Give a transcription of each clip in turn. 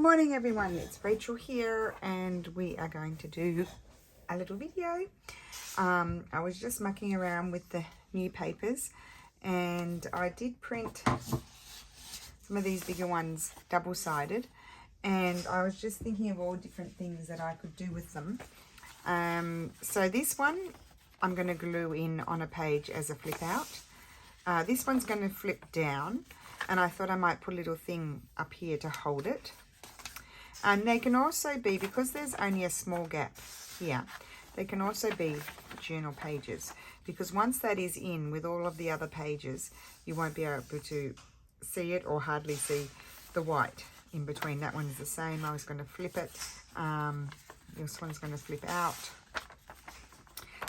morning everyone, it's Rachel here and we are going to do a little video. I was just mucking around with the new papers and I did print some of these bigger ones double-sided, and I was just thinking of all different things that I could do with them. So this one I'm going to glue in on a page as a flip out. This one's going to flip down, and I thought I might put a little thing up here to hold it. And they can also be, because there's only a small gap here, they can also be journal pages, because once that is in with all of the other pages, you won't be able to see it or hardly see the white in between. That one's the same. I was going to flip it. This one's going to flip out.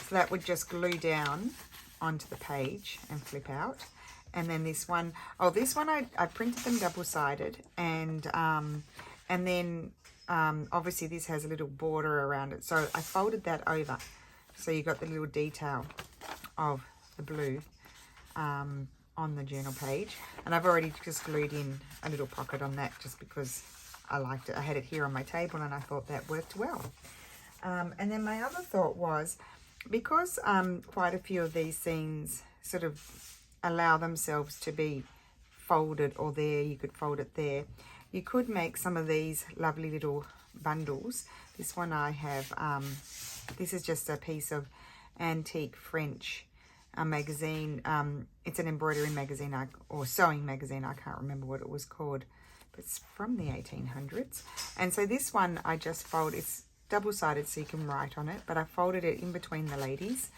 So that would just glue down onto the page and flip out. And then this one, this one I printed them double-sided, and then obviously this has a little border around it, so I folded that over, so you got the little detail of the blue on the journal page. And I've already just glued in a little pocket on that just because I liked it. I had it here on my table and I thought that worked well. And then my other thought was, because quite a few of these scenes sort of allow themselves to be folded, or there, you could fold it there. You could make some of these lovely little bundles. This one I have, this is just a piece of antique French magazine. It's an embroidery magazine or sewing magazine. I can't remember what it was called, but it's from the 1800s. And so this one I just fold, it's double-sided so you can write on it, but I folded it in between the ladies.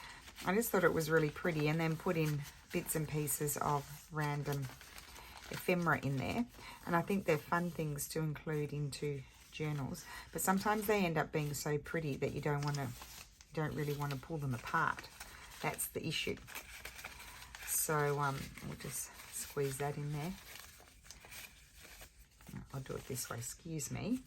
I just thought it was really pretty, and then put in bits and pieces of random ephemera in there. And I think they're fun things to include into journals, but sometimes they end up being so pretty that you don't really want to pull them apart. That's the issue. So we'll just squeeze that in there. I'll do it this way, excuse me.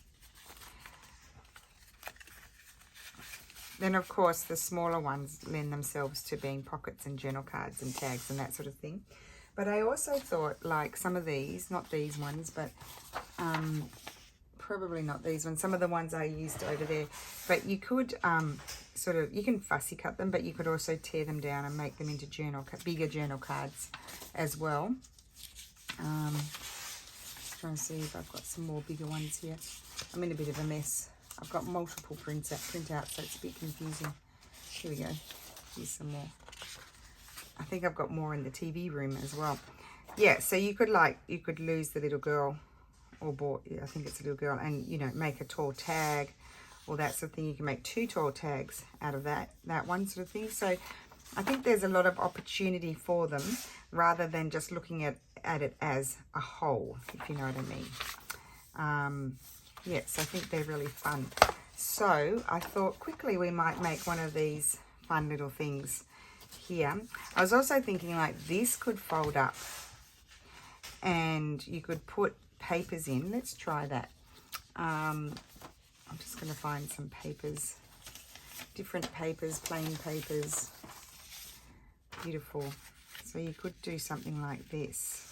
Then of course the smaller ones lend themselves to being pockets and journal cards and tags and that sort of thing. But I also thought, like, some of these, not these ones, but probably not these ones, some of the ones I used over there, but you could you can fussy cut them, but you could also tear them down and make them into bigger journal cards as well. Trying to see if I've got some more bigger ones here. I'm in a bit of a mess. I've got multiple printouts, so it's a bit confusing. Here we go. Here's some more. I think I've got more in the TV room as well. Yeah, so you could lose the little girl, or boy, I think it's a little girl, and make a tall tag or that sort of thing. You can make 2 tall tags out of that one sort of thing. So I think there's a lot of opportunity for them, rather than just looking at it as a whole, if you know what I mean. Yes, I think they're really fun. So I thought quickly we might make one of these fun little things here. I was also thinking, like, this could fold up and you could put papers in. Let's try that. I'm just going to find some papers, different papers, plain papers. Beautiful. So you could do something like this,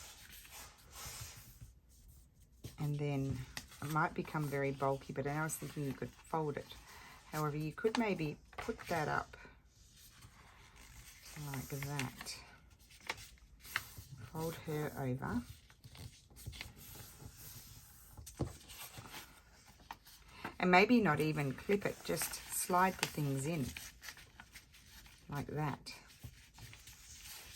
and then it might become very bulky, but I was thinking you could fold it. However, you could maybe put that up like that. Fold her over. And maybe not even clip it, just slide the things in like that.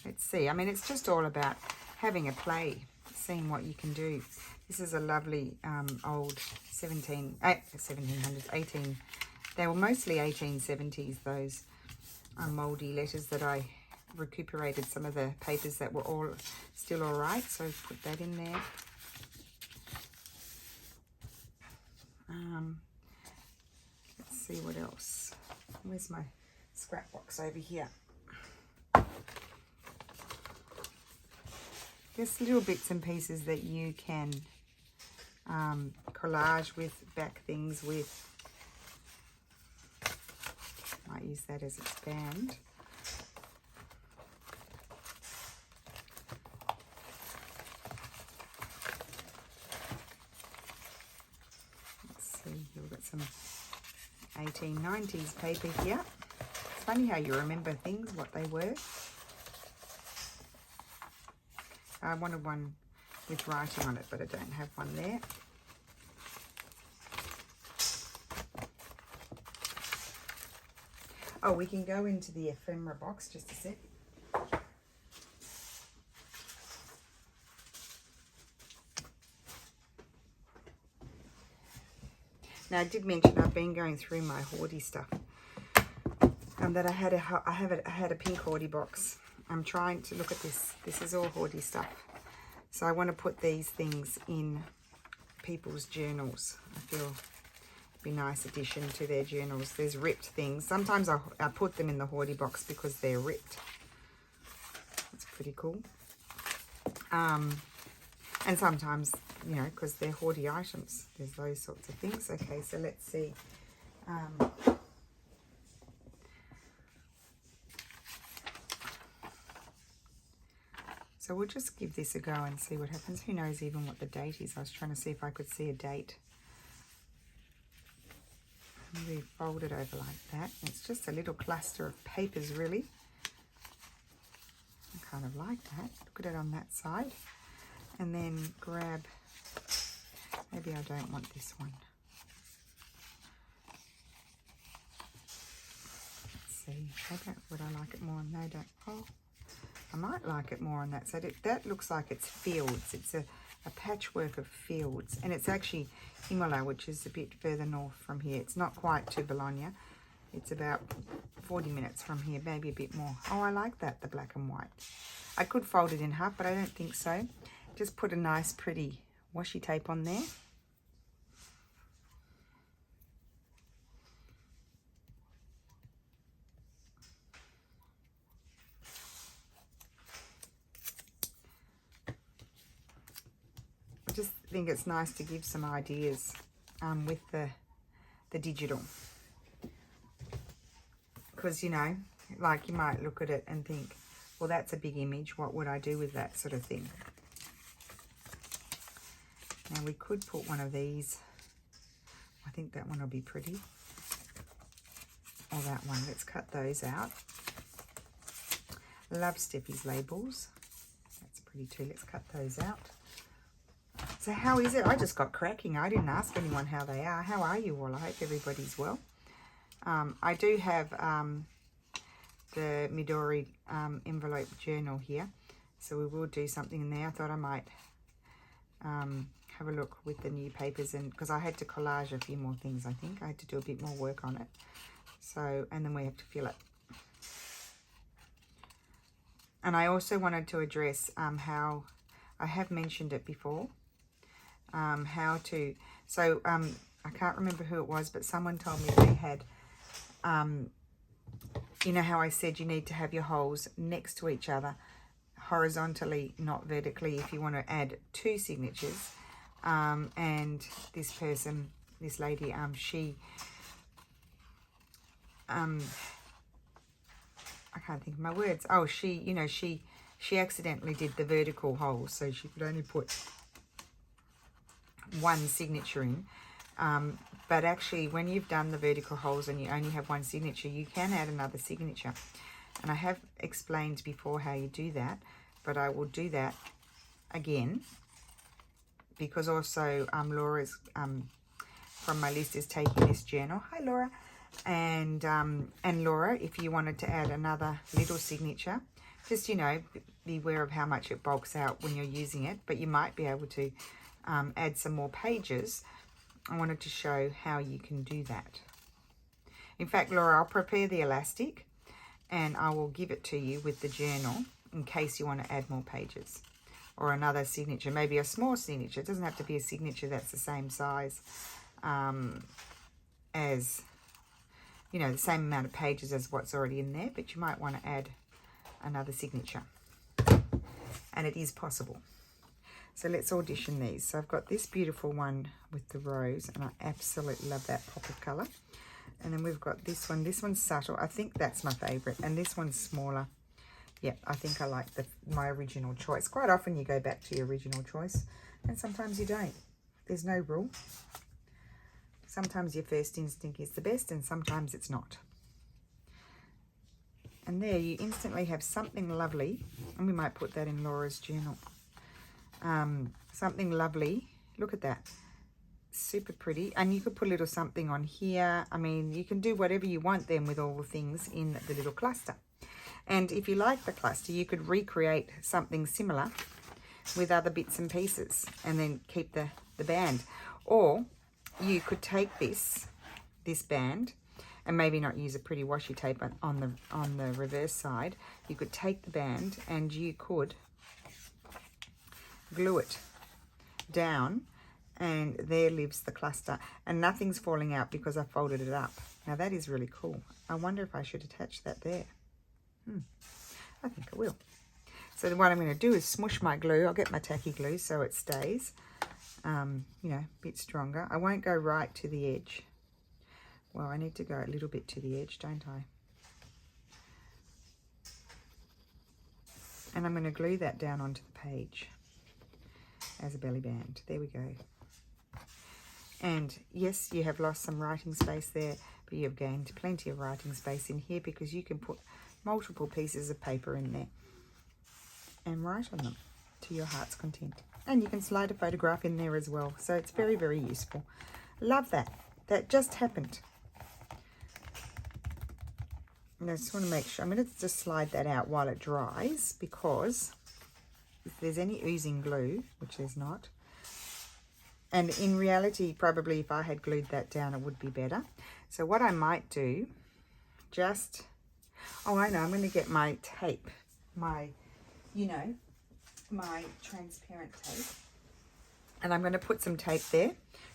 Let's see. I mean, it's just all about having a play, seeing what you can do. This is a lovely old 1700s, 18. They were mostly 1870s, those mouldy letters that I recuperated some of the papers that were all still all right. So put that in there. Let's see what else. Where's my scrap box? Over here. Just little bits and pieces that you can collage with, back things with. Might use that as its band. see, we've got some 1890s paper here. It's funny how you remember things, what they were. I wanted one with writing on it, but I don't have one there. Oh, we can go into the ephemera box just a sec. Now, I did mention I've been going through my hoardy stuff. That I had a pink hoardy box. I'm trying to look at this. This is all hoardy stuff. So I want to put these things in people's journals. I feel it'd be a nice addition to their journals. There's ripped things. Sometimes I put them in the hoardy box because they're ripped. That's pretty cool. And sometimes, you know, because they're hoardy items. There's those sorts of things. Okay, so let's see. So we'll just give this a go and see what happens. Who knows even what the date is? I was trying to see if I could see a date. Maybe fold it over like that. It's just a little cluster of papers, really. I kind of like that. Look at it on that side. And then grab, maybe I don't want this one. Let's see, would I like it more? No, don't. Oh, I might like it more on that side. That looks like it's fields. It's a patchwork of fields. And it's actually Imola, which is a bit further north from here. It's not quite to Bologna. It's about 40 minutes from here, maybe a bit more. Oh, I like that, the black and white. I could fold it in half, but I don't think so. Just put a nice, pretty washi tape on there. I just think it's nice to give some ideas with the digital. Because, you know, like you might look at it and think, well, that's a big image. What would I do with that sort of thing? Now, we could put one of these. I think that one will be pretty. Or that one. Let's cut those out. Love Steffi's labels. That's pretty too. Let's cut those out. So how is it? I just got cracking. I didn't ask anyone how they are. How are you all? I hope everybody's well. I do have the Midori envelope journal here. So we will do something in there. I thought I might have a look with the new papers, and because I had to collage a few more things. I think I had to do a bit more work on it. So, and then we have to fill it. And I also wanted to address how I have mentioned it before. How to, so I can't remember who it was, but someone told me they had, you know how I said you need to have your holes next to each other, horizontally, not vertically, if you want to add two signatures. And this person, this lady, she, I can't think of my words. Oh, she, you know, she accidentally did the vertical hole, so she could only put one signature in. But actually, when you've done the vertical holes and you only have one signature, you can add another signature. And I have explained before how you do that, but I will do that again, because also Laura's from my list is taking this journal. Hi, Laura. And Laura, if you wanted to add another little signature, just, you know, be aware of how much it bulks out when you're using it, but you might be able to add some more pages. I wanted to show how you can do that. In fact, Laura, I'll prepare the elastic and I will give it to you with the journal in case you want to add more pages or another signature, maybe a small signature. It doesn't have to be a signature that's the same size as, you know, the same amount of pages as what's already in there, but you might want to add another signature. And it is possible. So let's audition these. So I've got this beautiful one with the rose, and I absolutely love that pop of colour. And then we've got this one. This one's subtle. I think that's my favourite. And this one's smaller. Yeah, I think I like my original choice. Quite often you go back to your original choice, and sometimes you don't. There's no rule. Sometimes your first instinct is the best and sometimes it's not. And there you instantly have something lovely, and we might put that in Laura's journal. Something lovely. Look at that. Super pretty. And you could put a little something on here. I mean, you can do whatever you want then with all the things in the little cluster. And if you like the cluster, you could recreate something similar with other bits and pieces and then keep the band. Or you could take this band and maybe not use a pretty washi tape on the reverse side. You could take the band and you could glue it down, and there lives the cluster, and nothing's falling out because I folded it up. Now that is really cool. I wonder if I should attach that there. I think I will. So what I'm going to do is smush my glue. I'll get my tacky glue so it stays, you know, a bit stronger. I won't go right to the edge. Well, I need to go a little bit to the edge, don't I? And I'm going to glue that down onto the page as a belly band. There we go. And yes, you have lost some writing space there, but you've gained plenty of writing space in here because you can put multiple pieces of paper in there and write on them to your heart's content. And you can slide a photograph in there as well. So it's very, very useful. Love that. That just happened. And I just want to make sure, I'm going to just slide that out while it dries, because if there's any oozing glue, which there's not, and in reality, probably if I had glued that down, it would be better. So what I might do, oh, I know, I'm going to get my tape, my transparent tape, and I'm going to put some tape there,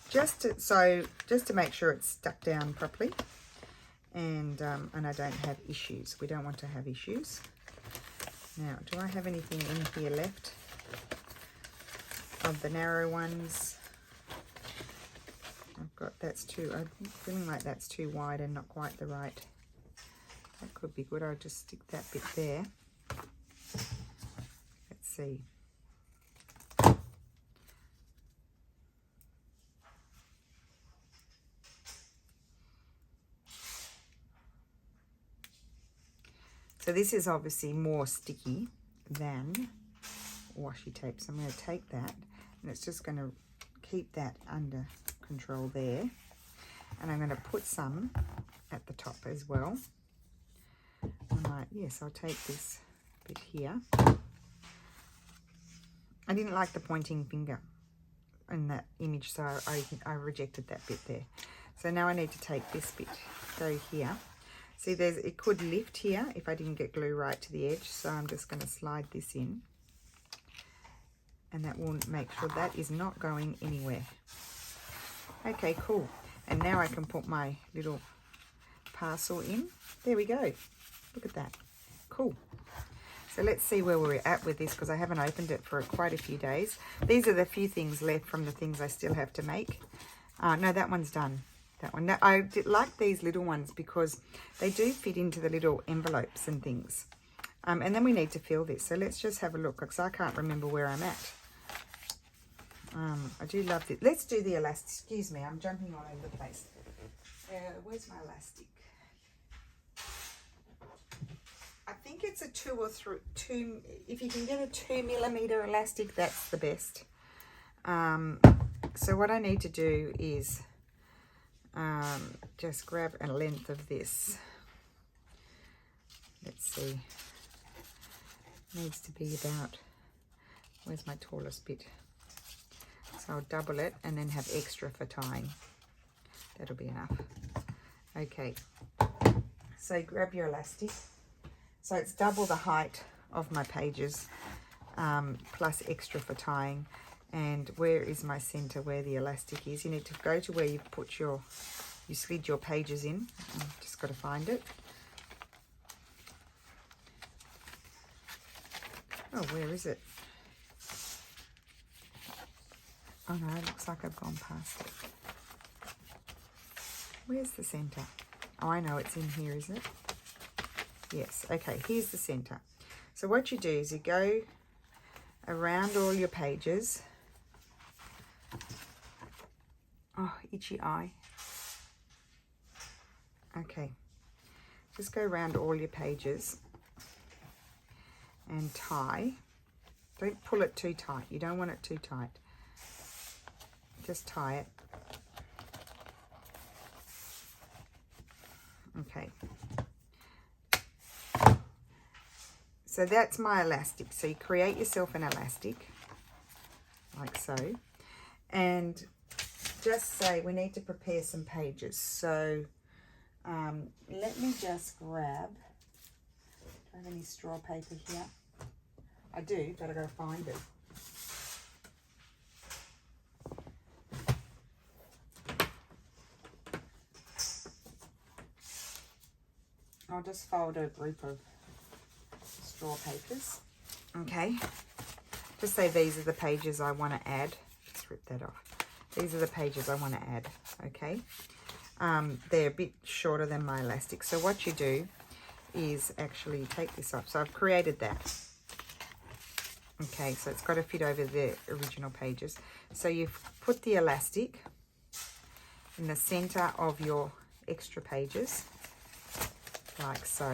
just to make sure it's stuck down properly. And I don't have issues. We don't want to have issues. Now, do I have anything in here left of the narrow ones? I've got, I'm feeling like that's too wide and not quite the right. That could be good. I'll just stick that bit there. Let's see. So this is obviously more sticky than washi tape. So I'm going to take that, and it's just going to keep that under control there. And I'm going to put some at the top as well. Yes, I'll take this bit here. I didn't like the pointing finger in that image, so I rejected that bit there. So now I need to take this bit, go here. See, it could lift here if I didn't get glue right to the edge, so I'm just going to slide this in, and that will make sure that is not going anywhere. Okay, cool. And now I can put my little parcel in. There we go. Look at that. Cool. So let's see where we're at with this, because I haven't opened it for quite a few days. These are the few things left from the things I still have to make. No, that one's done. That one. Now, I like these little ones because they do fit into the little envelopes and things. And then we need to fill this. So let's just have a look, because I can't remember where I'm at. I do love this. Let's do the elastic. Excuse me, I'm jumping all over the place. Where's my elastic? I think it's a 2 or 3. If you can get a 2mm elastic, that's the best. So what I need to do is just grab a length of this. Let's see. Needs to be about, where's my tallest bit? So I'll double it and then have extra for tying. That'll be enough. Okay. So grab your elastic. So it's double the height of my pages, plus extra for tying. And where is my center, where the elastic is? You need to go to where you put you slid your pages in. I've just got to find it. Oh, where is it? Oh no, it looks like I've gone past it. Where's the center? Oh, I know it's in here, is it? Yes, okay, here's the center. So what you do is you go around all your pages. Oh, itchy eye. Okay, just go around all your pages and tie. Don't pull it too tight. You don't want it too tight. Just tie it. Okay. So that's my elastic. So you create yourself an elastic, like so. And just say we need to prepare some pages. So let me just grab, do I have any straw paper here? I do, but I gotta find it. I'll just fold a group of straw papers. Okay, just say these are the pages I want to add. Just rip that off. These are the pages I want to add. Okay, they're a bit shorter than my elastic. So what you do is actually take this off. So I've created that. Okay, so it's got to fit over the original pages. So you've put the elastic in the center of your extra pages, like so.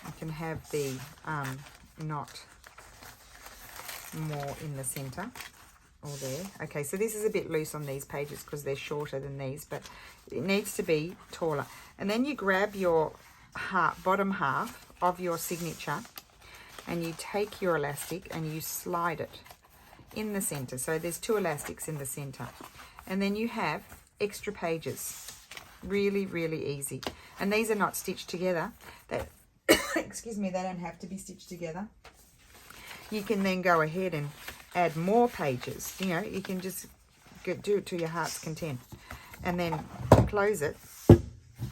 You can have the knot more in the center or there. Okay, so this is a bit loose on these pages because they're shorter than these, but it needs to be taller. And then you grab your bottom half of your signature and you take your elastic and you slide it in the center. So there's 2 elastics in the center. And then you have extra pages. Really, really easy. And these are not stitched together. Excuse me, they don't have to be stitched together. You can then go ahead and add more pages. You know, you can just do it to your heart's content. And then close it.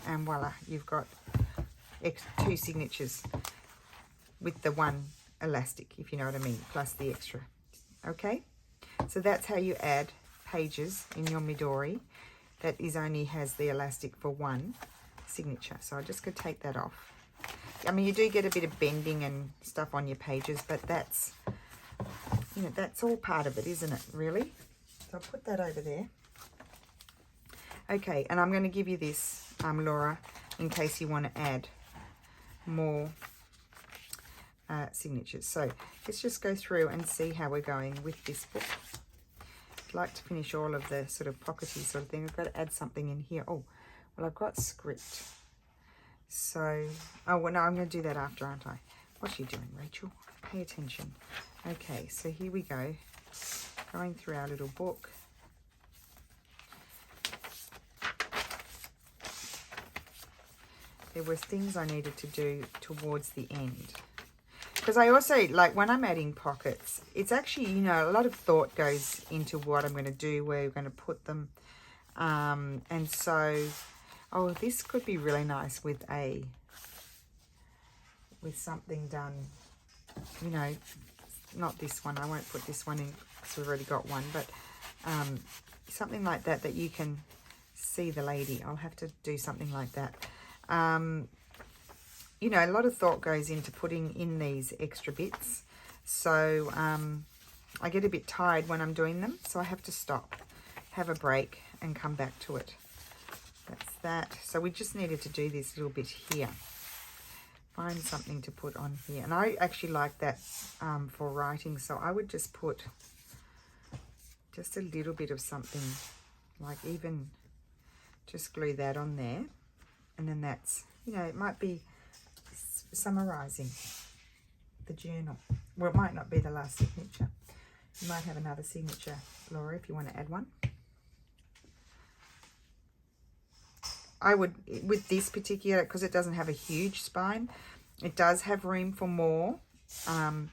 And voila, you've got 2 signatures with the 1 elastic, if you know what I mean, plus the extra. Okay, so that's how you add pages in your Midori that only has the elastic for 1 signature. So I'm just going to take that off. I mean, you do get a bit of bending and stuff on your pages, but that's, you know, that's all part of it, isn't it, really? So I'll put that over there. Okay, and I'm going to give you this, Laura, in case you want to add more signatures. So let's just go through and see how we're going with this book. I'd like to finish all of the sort of pockety sort of thing. I've got to add something in here. Oh, well, I've got script. So, oh, well, no, I'm going to do that after, aren't I? What's you doing, Rachel? Pay attention. Okay, so here we go. Going through our little book. There were things I needed to do towards the end. Because I also, like, when I'm adding pockets, it's actually, you know, a lot of thought goes into what I'm going to do, where we're going to put them. And so, oh, this could be really nice with something done, you know, not this one. I won't put this one in because we've already got one, but something like that, that you can see the lady. I'll have to do something like that. You know, a lot of thought goes into putting in these extra bits. So I get a bit tired when I'm doing them. So I have to stop, have a break and come back to it. That's that. So we just needed to do this little bit here. Find something to put on here. And I actually like that for writing. So I would just put just a little bit of something, like even just glue that on there. And then that's, you know, it might be summarizing the journal. Well, it might not be the last signature. You might have another signature, Laura, if you want to add one. I would, with this particular, because it doesn't have a huge spine, it does have room for more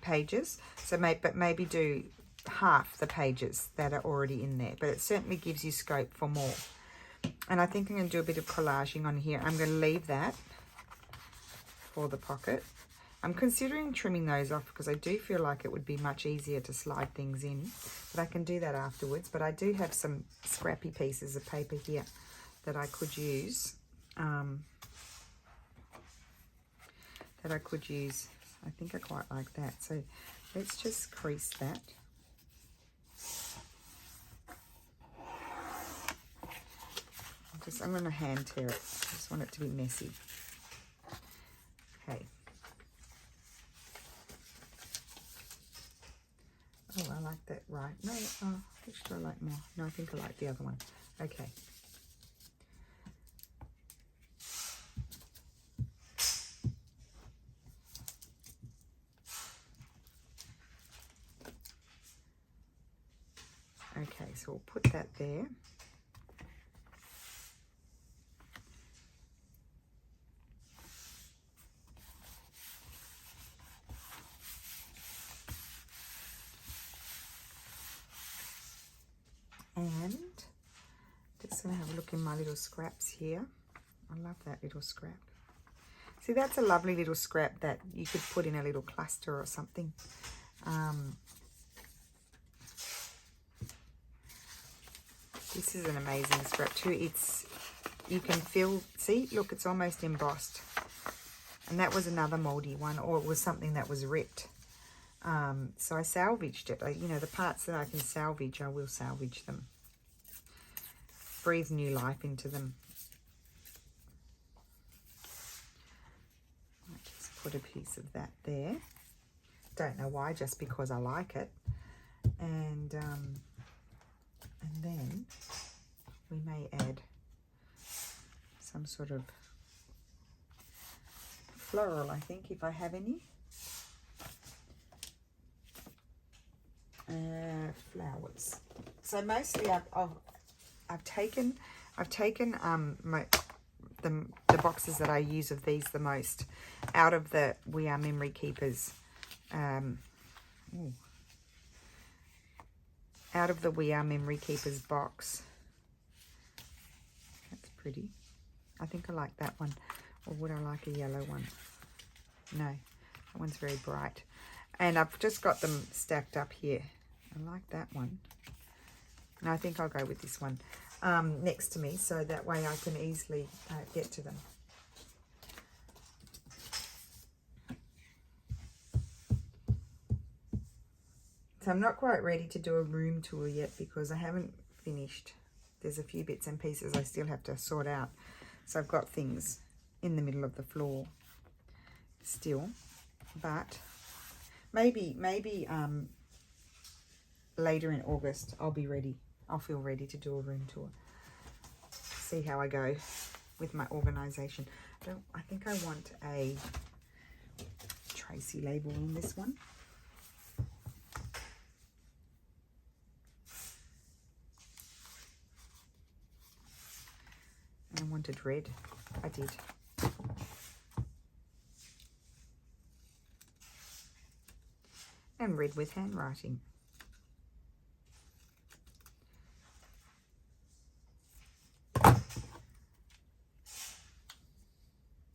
pages. So maybe do half the pages that are already in there. But it certainly gives you scope for more. And I think I'm going to do a bit of collaging on here. I'm going to leave that for the pocket. I'm considering trimming those off because I do feel like it would be much easier to slide things in. But I can do that afterwards. But I do have some scrappy pieces of paper here that I could use. I think I quite like that. So let's just crease that. because I'm going to hand tear it. I just want it to be messy. Okay. Oh, I like that right. No, which do I like more? No, I think I like the other one. Okay. Okay, so we'll put that there. And just going to have a look in my little scraps here. I love that little scrap. See, that's a lovely little scrap that you could put in a little cluster or something. This is an amazing scrap too. You can feel, see, look, it's almost embossed. And that was another moldy one, or it was something that was ripped. So I salvaged it. You know, the parts that I can salvage, I will salvage them. Breathe new life into them. I'll just put a piece of that there. Don't know why, just because I like it. And then we may add some sort of floral, I think, if I have any. Flowers. So mostly I've taken the boxes that I use of these the most out of the We Are Memory Keepers. Out of the We Are Memory Keepers box. That's pretty. I think I like that one. Or would I like a yellow one? No, that one's very bright. And I've just got them stacked up here. I like that one. And I think I'll go with this one next to me, so that way I can easily get to them. So I'm not quite ready to do a room tour yet because I haven't finished. There's a few bits and pieces I still have to sort out. So I've got things in the middle of the floor still, but maybe later in August I'll be ready. I'll feel ready to do a room tour. See how I go with my organization. I think I want a Tracy label on this one. And I wanted red. I did. And red with handwriting.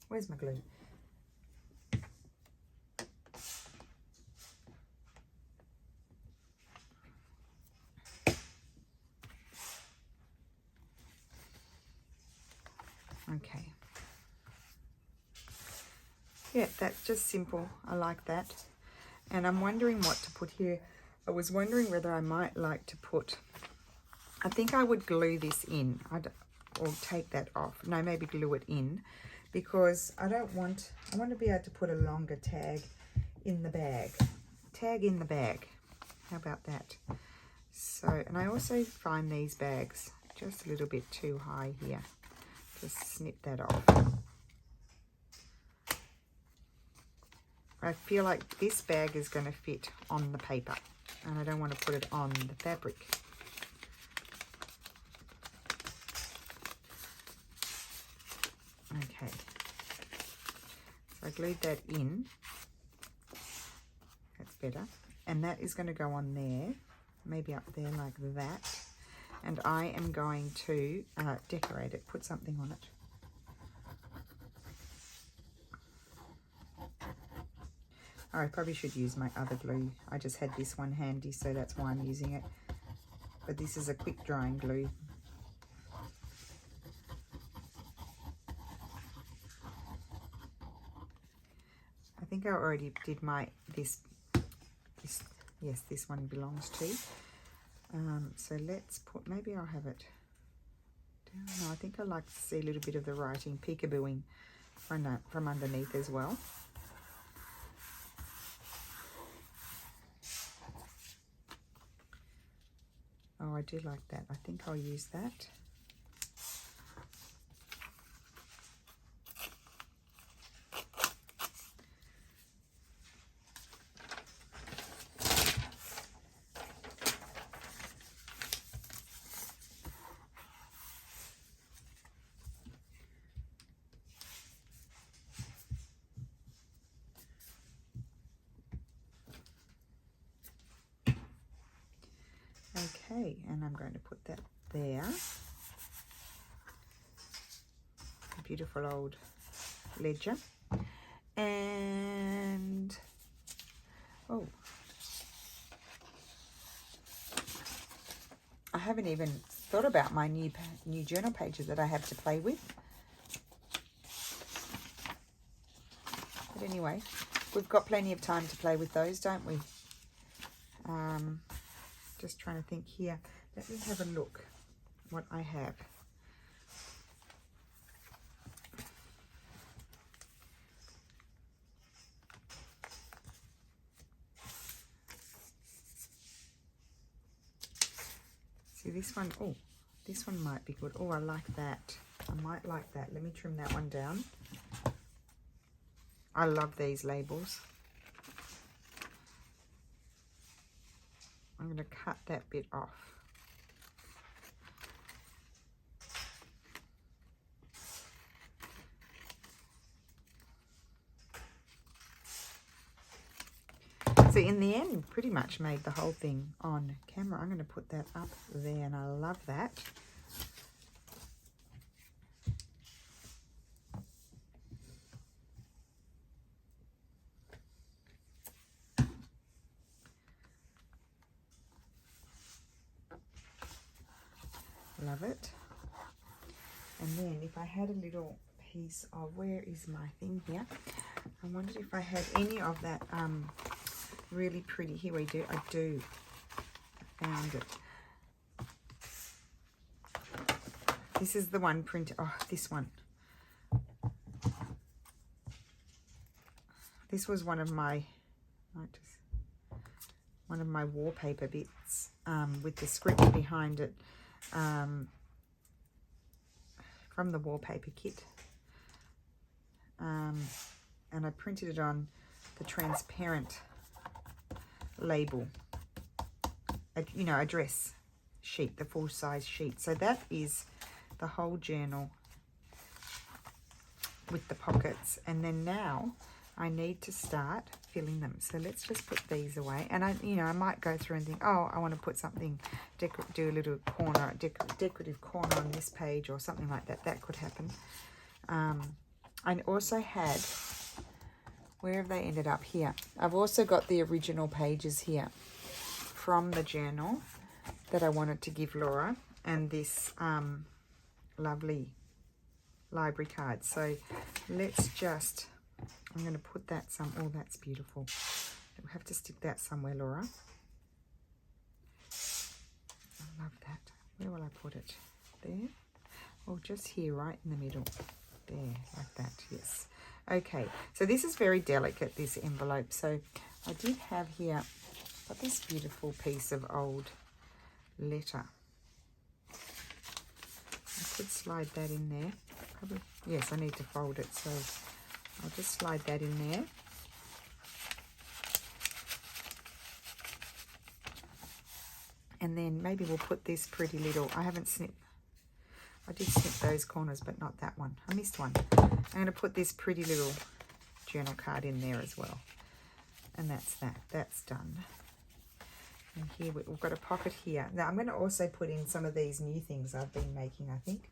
Where's my glue? Okay. Yeah, that's just simple. I like that. And I'm wondering what to put here. I was wondering whether I might like to put, I think I would glue this in. Or take that off. No, maybe glue it in. Because I want to be able to put a longer tag in the bag. Tag in the bag. How about that? So, and I also find these bags just a little bit too high here. Just snip that off. I feel like this bag is going to fit on the paper. And I don't want to put it on the fabric. Okay, so I glued that in. That's better. And that is going to go on there, maybe up there like that. And I am going to decorate it, put something on it. I probably should use my other glue. I just had this one handy, so that's why I'm using it. But this is a quick drying glue. I think I already did this, yes, this one belongs to. So let's put, maybe I'll have it No, I think I like to see a little bit of the writing peekabooing from underneath as well. Oh, I do like that. I think I'll use that. Okay, and I'm going to put that there. A beautiful old ledger. And, oh, I haven't even thought about my new journal pages that I have to play with. But anyway, we've got plenty of time to play with those, don't we? Just trying to think here. Let me have a look what I have. See this one? Oh, this one might be good. Oh, I like that. I might like that. Let me trim that one down. I love these labels. I'm going to cut that bit off. So in the end, pretty much made the whole thing on camera. I'm going to put that up there, and I love that. Love it. And then if I had a little piece of, where is my thing here? I wondered if I had any of that really pretty, here we do, I do, I found it. This is the one print, oh, this one. This was one of my wallpaper bits with the script behind it. From the wallpaper kit, and I printed it on the transparent label, you know, address sheet, the full size sheet. So that is the whole journal with the pockets, and then now I need to start filling them. So let's just put these away, and I might go through and think, oh, I want to put something, do a little corner, decorative corner on this page or something like that. That could happen. I also had, where have they ended up? Here. I've also got the original pages here from the journal that I wanted to give Laura, and this lovely library card. So let's just, I'm going to put that oh, that's beautiful. We'll have to stick that somewhere, Laura. I love that. Where will I put it? There? Or just here, right in the middle. There, like that, yes. Okay, so this is very delicate, this envelope. So I did have here, got this beautiful piece of old letter. I could slide that in there. Probably, yes, I need to fold it, so I'll just slide that in there. And then maybe we'll put this pretty little, I haven't snipped, I did snip those corners, but not that one. I missed one. I'm going to put this pretty little journal card in there as well. And that's that. That's done. And here we've got a pocket here. Now I'm going to also put in some of these new things I've been making, I think.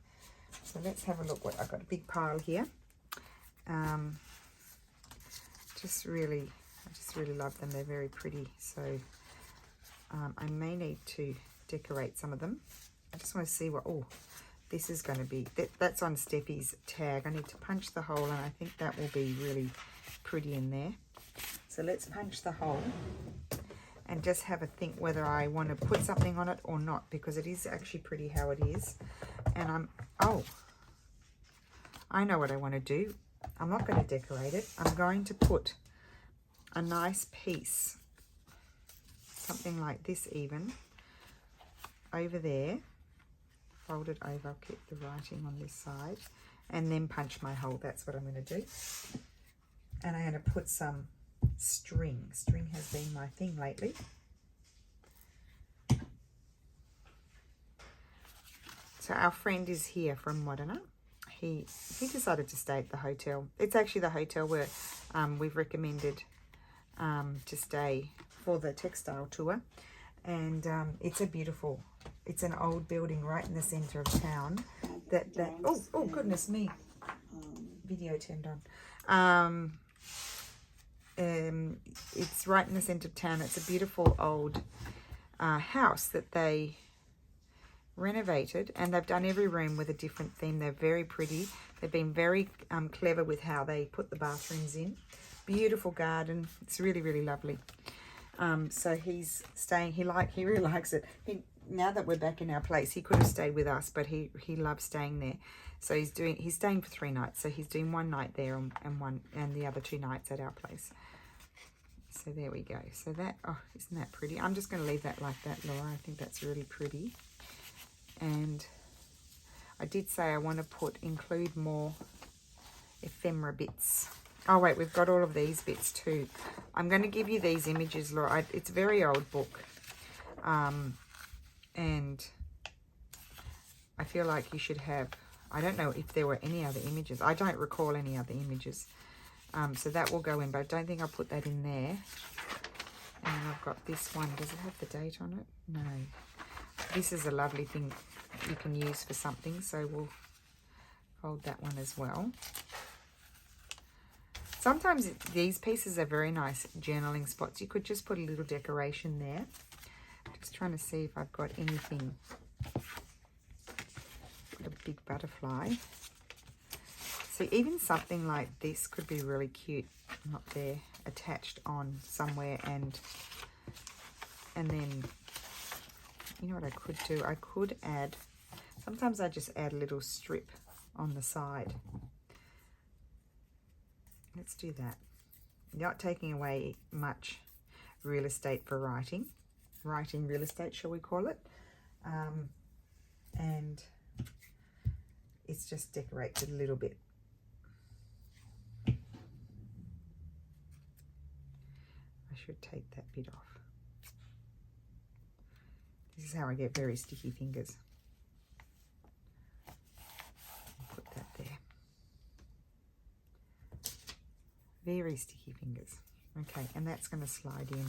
So let's have a look. I've got a big pile here. I just really love them. They're very pretty. So I may need to decorate some of them. I just want to see what, oh, this is going to be, that's on Steffi's tag. I need to punch the hole, and I think that will be really pretty in there. So let's punch the hole and just have a think whether I want to put something on it or not, because it is actually pretty how it is. And I know what I want to do. I'm not going to decorate it. I'm going to put a nice piece, something like this even, over there. Fold it over, I'll keep the writing on this side, and then punch my hole. That's what I'm going to do. And I'm going to put some string. String has been my thing lately. So our friend is here from Modena. He decided to stay at the hotel. It's actually the hotel where we've recommended to stay for the textile tour. And it's an old building right in the center of town. Oh goodness me, video turned on. It's right in the center of town. It's a beautiful old house that they renovated, and they've done every room with a different theme. They're very pretty. They've been very clever with how they put the bathrooms in. Beautiful garden. It's really, really lovely. So he's staying. He really likes it. Now that we're back in our place, he could have stayed with us, but he loves staying there. So he's staying for 3 nights. So he's doing 1 night there and the other 2 nights at our place. So there we go. So that, oh, isn't that pretty? I'm just going to leave that like that, Laura. I think that's really pretty. And I did say I want to include more ephemera bits. Oh wait, we've got all of these bits too. I'm going to give you these images, Laura. It's a very old book. And I feel like you should have, I don't know if there were any other images. I don't recall any other images. So that will go in, but I don't think I'll put that in there. And I've got this one. Does it have the date on it? No. This is a lovely thing you can use for something, so we'll fold that one as well. Sometimes these pieces are very nice journaling spots. You could just put a little decoration there. Just trying to see if I've got anything. Got a big butterfly. So even something like this could be really cute. Not there, attached on somewhere, and then, you know what I could do? I could add, sometimes I just add a little strip on the side. Let's do that. Not taking away much real estate for writing real estate, shall we call it? And it's just decorated a little bit. I should take that bit off. This is how I get very sticky fingers. Put that there. Very sticky fingers. Okay, and that's going to slide in.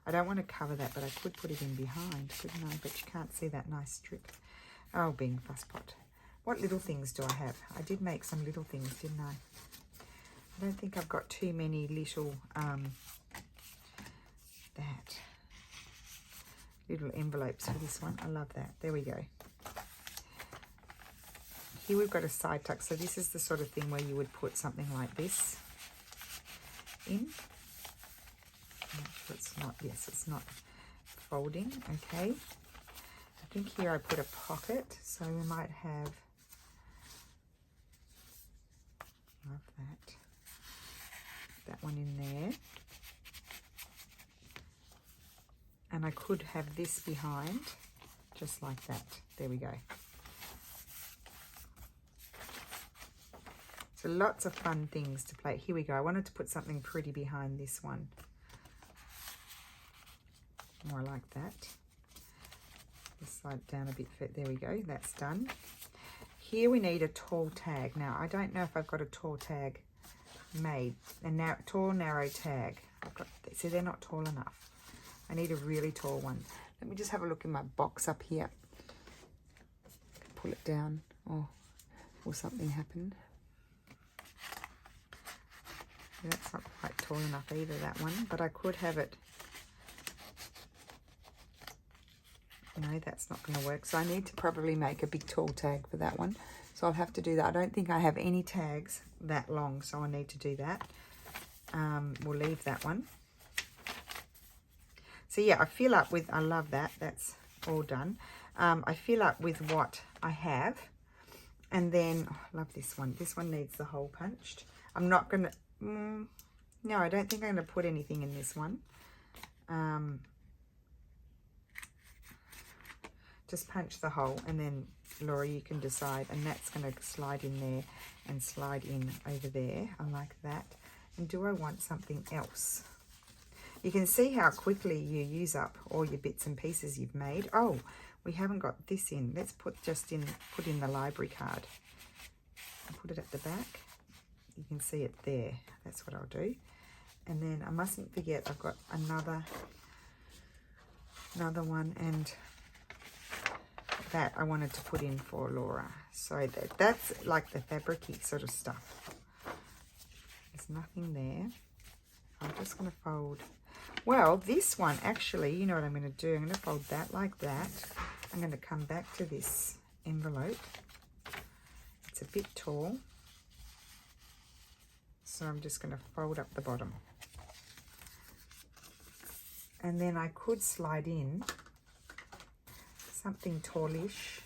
I don't want to cover that, but I could put it in behind, couldn't I? But you can't see that nice strip. Oh, being fusspot. What little things do I have? I did make some little things, didn't I? I don't think I've got too many little, little envelopes for this one. I love that. There we go. Here we've got a side tuck. So this is the sort of thing where you would put something like this in. I'm not sure it's not, yes, it's not folding. Okay. I think here I put a pocket, so we might have, love that one in there. And I could have this behind, just like that. There we go. So lots of fun things to play. Here we go. I wanted to put something pretty behind this one. More like that. Just slide down a bit. There we go. That's done. Here we need a tall tag. Now, I don't know if I've got a tall tag made. A tall, narrow tag. See, they're not tall enough. I need a really tall one. Let me just have a look in my box up here. Pull it down, or something happen. That's not quite tall enough either, that one. But I could have it. No, that's not going to work. So I need to probably make a big tall tag for that one. So I'll have to do that. I don't think I have any tags that long, so I need to do that. We'll leave that one. So yeah, I fill up with, I love that. That's all done. I fill up with what I have. And then, oh, I love this one. This one needs the hole punched. I'm not going to, no, I don't think I'm going to put anything in this one. Just punch the hole, and then, Laura, you can decide. And that's going to slide in there and slide in over there. I like that. And do I want something else? You can see how quickly you use up all your bits and pieces you've made. Oh, we haven't got this in. Let's put in the library card. I'll put it at the back. You can see it there. That's what I'll do. And then I mustn't forget I've got another one, and that I wanted to put in for Laura. So that's like the fabricy sort of stuff. There's nothing there. I'm just going to fold. Well, this one actually, you know what I'm going to do? I'm going to fold that like that. I'm going to come back to this envelope. It's a bit tall. So I'm just going to fold up the bottom. And then I could slide in something tallish.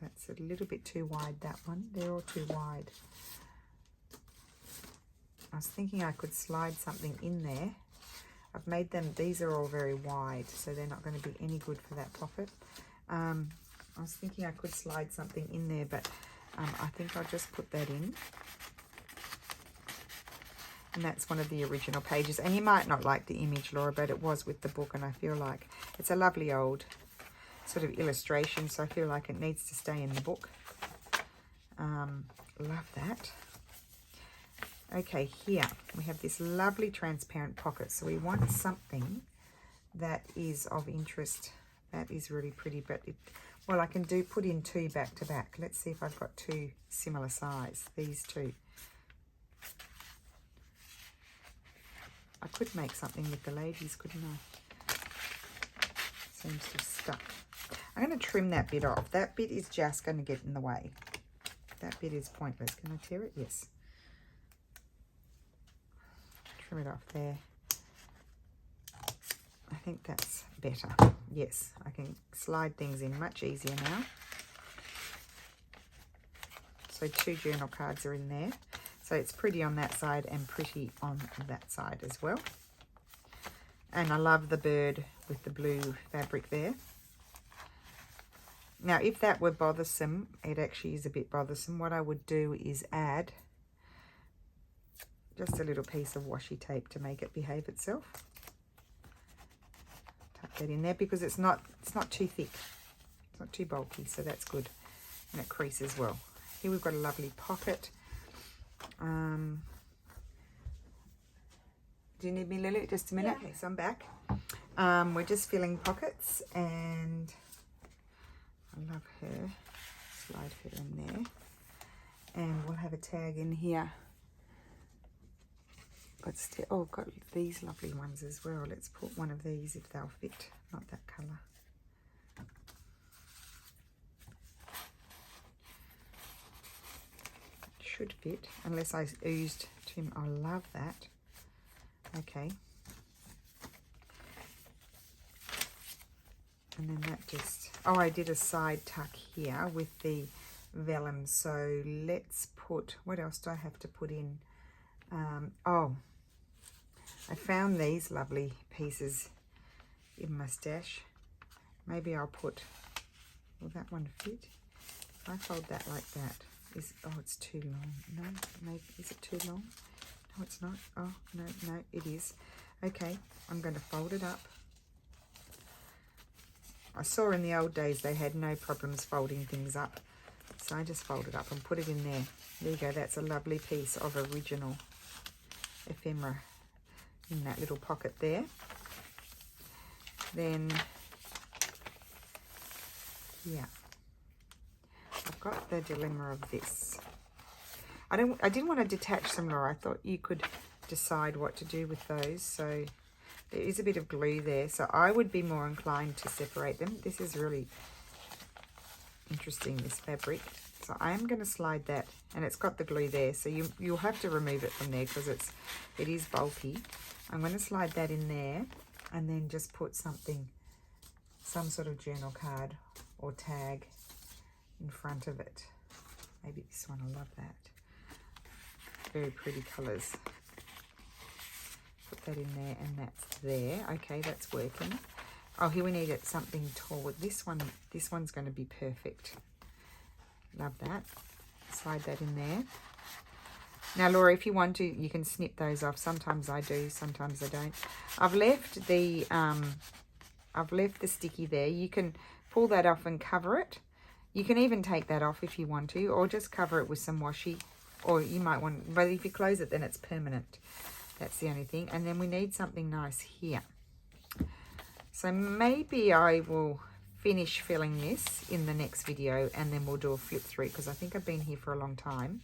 That's a little bit too wide, that one. They're all too wide. I was thinking I could slide something in there. I've made them, these are all very wide, so they're not going to be any good for that pocket. I was thinking I could slide something in there, but I think I'll just put that in. And that's one of the original pages. And you might not like the image, Laura, but it was with the book, and I feel like it's a lovely old sort of illustration, so I feel like it needs to stay in the book. Love that. Okay, here we have this lovely transparent pocket. So we want something that is of interest. That is really pretty, but well, I can put in two back to back. Let's see if I've got two similar size, these two. I could make something with the ladies, couldn't I? Seems to have stuck. I'm going to trim that bit off. That bit is just going to get in the way. That bit is pointless. Can I tear it? Yes. Trim it off there. I think that's better. Yes, I can slide things in much easier now. So 2 journal cards are in there. So it's pretty on that side and pretty on that side as well. And I love the bird with the blue fabric there. Now, if that were bothersome, it actually is a bit bothersome. What I would do is add just a little piece of washi tape to make it behave itself. Tuck that in there because it's not too thick. It's not too bulky, so that's good. And it creases well. Here we've got a lovely pocket. Do you need me, Lily? Just a minute. Yeah. Okay, so I'm back. We're just filling pockets, and I love her. Slide her in there, and we'll have a tag in here. Got these lovely ones as well. Let's put one of these if they'll fit. Not that colour. Should fit, unless I oozed too much. I love that. Okay. And then that just, I did a side tuck here with the vellum. So let's put, what else do I have to put in? I found these lovely pieces in my stash. Maybe I'll put, will that one fit? If I fold that like that, it's too long. No, maybe, is it too long? No, it's not. Oh, no, it is. Okay, I'm going to fold it up. I saw in the old days they had no problems folding things up. So I just fold it up and put it in there. There you go, that's a lovely piece of original ephemera in that little pocket there. Then, yeah. I've got the dilemma of this. I didn't want to detach some, Laura. I thought you could decide what to do with those. So there is a bit of glue there. So I would be more inclined to separate them. This is really interesting, this fabric. So I am going to slide that, and it's got the glue there. So you'll have to remove it from there because it is bulky. I'm going to slide that in there and then just put some sort of journal card or tag in front of it. Maybe this one, I love that. Very pretty colours. Put that in there and that's there. Okay, that's working. Oh, here we need it something tall. This one's going to be perfect. Love that. Slide that in there. Now, Laura, if you want to, you can snip those off. Sometimes I do, sometimes I don't. I've left the sticky there. You can pull that off and cover it. You can even take that off if you want to, or just cover it with some washi. Or you might want, but if you close it, then it's permanent. That's the only thing. And then we need something nice here. So maybe I will finish filling this in the next video, and then we'll do a flip through, because I think I've been here for a long time.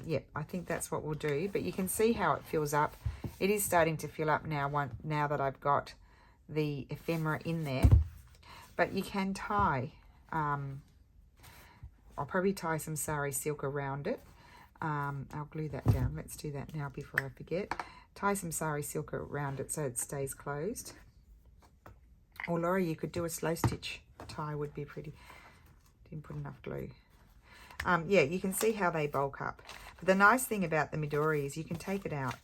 Yeah, I think that's what we'll do. But you can see how it fills up. It is starting to fill up now, now that I've got the ephemera in there. But you can tie, I'll probably tie some sari silk around it. I'll glue that down. Let's do that now before I forget. Tie some sari silk around it so it stays closed. Or Laura, you could do a slow stitch tie, would be pretty. Didn't put enough glue. Yeah, you can see how they bulk up. But the nice thing about the Midori is you can take it out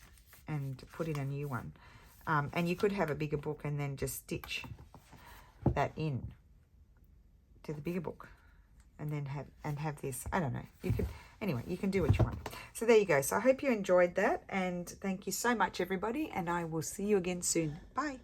and put in a new one. And you could have a bigger book and then just stitch that in to the bigger book, and then have this. I don't know. You could, anyway, you can do what you want. So there you go. So I hope you enjoyed that, and thank you so much, everybody, and I will see you again soon. Bye.